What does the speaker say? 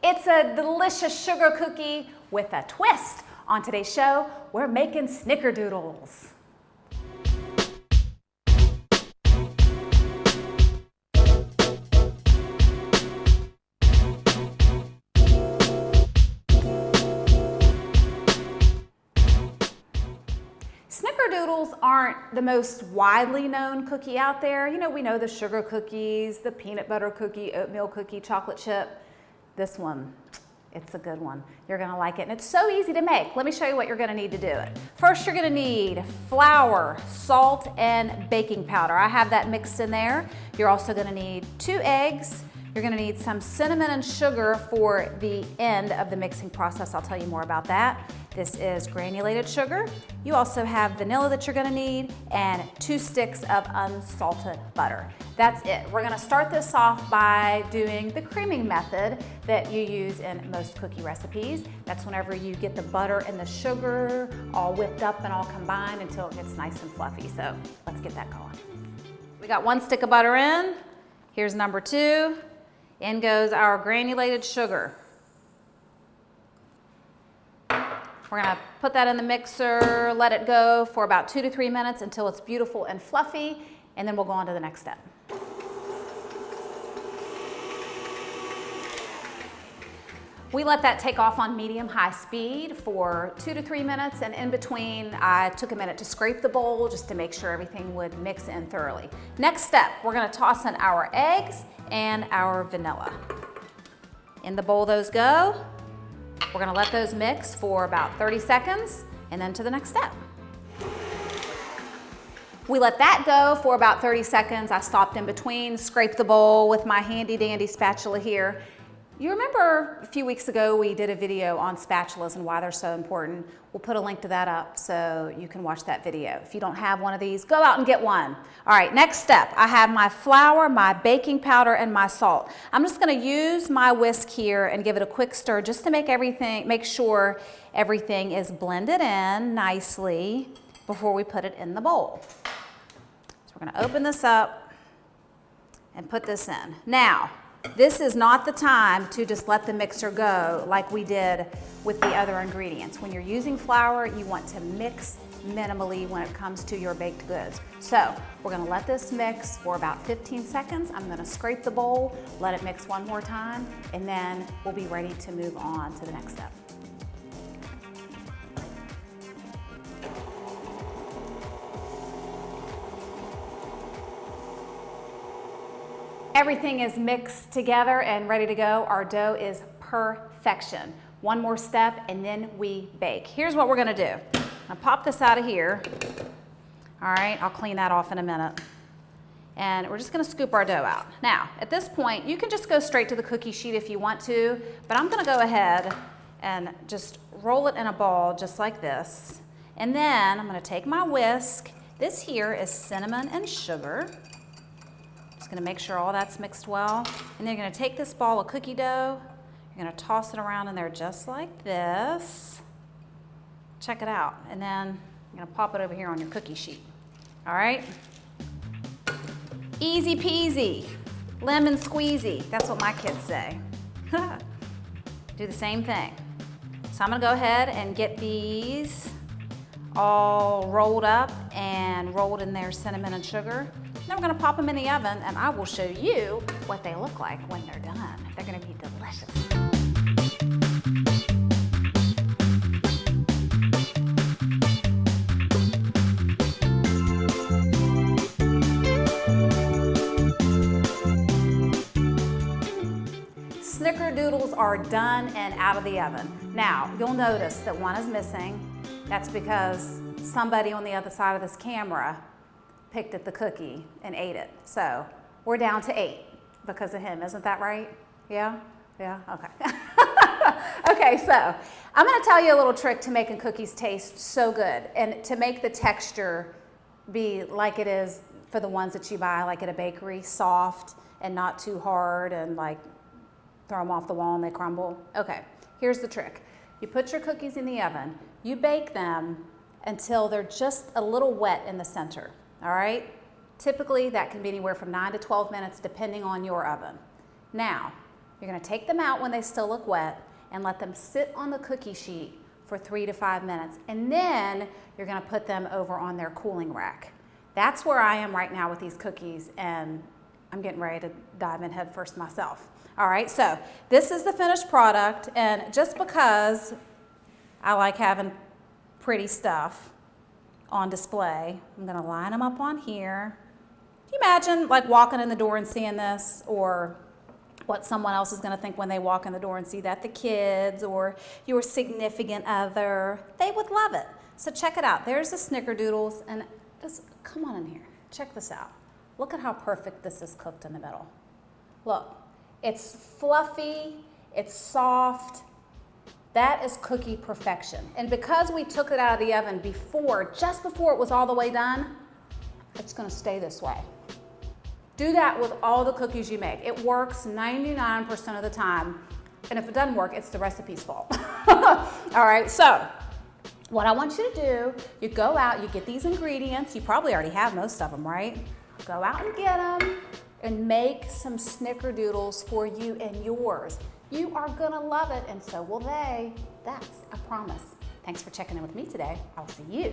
It's a delicious sugar cookie with a twist. On today's show, we're making Snickerdoodles. Snickerdoodles aren't the most widely known cookie out there. You know, we know the sugar cookies, the peanut butter cookie, oatmeal cookie, chocolate chip. This one, it's a good one. You're gonna like it, and it's so easy to make. Let me show you what you're gonna need to do it. First, you're gonna need flour, salt, and baking powder. I have that mixed in there. You're also gonna need 2 eggs. You're gonna need some cinnamon and sugar for the end of the mixing process. I'll tell you more about that. This is granulated sugar. You also have vanilla that you're gonna need and 2 sticks of unsalted butter. That's it. We're gonna start this off by doing the creaming method that you use in most cookie recipes. That's whenever you get the butter and the sugar all whipped up and all combined until it gets nice and fluffy. So let's get that going. We got 1 stick of butter in. Here's number 2. In goes our granulated sugar. We're gonna put that in the mixer, let it go for about 2 to 3 minutes until it's beautiful and fluffy, and then we'll go on to the next step. We let that take off on medium-high speed for 2 to 3 minutes, and in between, I took a minute to scrape the bowl just to make sure everything would mix in thoroughly. Next step, we're gonna toss in our eggs and our vanilla. In the bowl those go. We're gonna let those mix for about 30 seconds, and then to the next step. We let that go for about 30 seconds. I stopped in between, scraped the bowl with my handy dandy spatula here. You remember a few weeks ago we did a video on spatulas and why they're so important. We'll put a link to that up so you can watch that video. If you don't have one of these, go out and get one. All right, next step. I have my flour, my baking powder, and my salt. I'm just gonna use my whisk here and give it a quick stir just to make sure everything is blended in nicely before we put it in the bowl. So we're gonna open this up and put this in. Now, this is not the time to just let the mixer go like we did with the other ingredients. When you're using flour, you want to mix minimally when it comes to your baked goods. So we're gonna let this mix for about 15 seconds. I'm gonna scrape the bowl, let it mix one more time, and then we'll be ready to move on to the next step. Everything is mixed together and ready to go. Our dough is perfection. One more step and then we bake. Here's what we're gonna do. I'm gonna pop this out of here. All right, I'll clean that off in a minute. And we're just gonna scoop our dough out. Now, at this point, you can just go straight to the cookie sheet if you want to, but I'm gonna go ahead and just roll it in a ball just like this. And then I'm gonna take my whisk. This here is cinnamon and sugar. Gonna make sure all that's mixed well. And then you're gonna take this ball of cookie dough, you're gonna toss it around in there just like this. Check it out. And then you're gonna pop it over here on your cookie sheet. All right? Easy peasy, lemon squeezy. That's what my kids say. Do the same thing. So I'm gonna go ahead and get these all rolled up and rolled in their cinnamon and sugar. Then we're gonna pop them in the oven and I will show you what they look like when they're done. They're gonna be delicious. Snickerdoodles are done and out of the oven. Now, you'll notice that one is missing. That's because somebody on the other side of this camera picked at the cookie and ate it. So we're down to 8 because of him, isn't that right? Yeah? Yeah? Okay. Okay, so I'm gonna tell you a little trick to making cookies taste so good and to make the texture be like it is for the ones that you buy like at a bakery, soft and not too hard and like throw them off the wall and they crumble. Okay, here's the trick. You put your cookies in the oven, you bake them until they're just a little wet in the center. All right, typically that can be anywhere from 9 to 12 minutes depending on your oven. Now, You're gonna take them out when they still look wet and let them sit on the cookie sheet for 3 to 5 minutes. And then you're gonna put them over on their cooling rack. That's where I am right now with these cookies, and I'm getting ready to dive in head first myself. All right, so this is the finished product, and just because I like having pretty stuff on display, I'm gonna line them up on here. Can you imagine like walking in the door and seeing this, or what someone else is gonna think when they walk in the door and see that? The kids or your significant other, they would love it. So check it out. There's the Snickerdoodles, and just come on in here. Check this out. Look at how perfect this is cooked in the middle. Look, it's fluffy, it's soft. That is cookie perfection. And because we took it out of the oven before, just before it was all the way done, it's gonna stay this way. Do that with all the cookies you make. It works 99% of the time. And if it doesn't work, it's the recipe's fault. All right, so what I want you to do, you go out, you get these ingredients. You probably already have most of them, right? Go out and get them and make some Snickerdoodles for you and yours. You are gonna love it, and so will they. That's a promise. Thanks for checking in with me today. I'll see you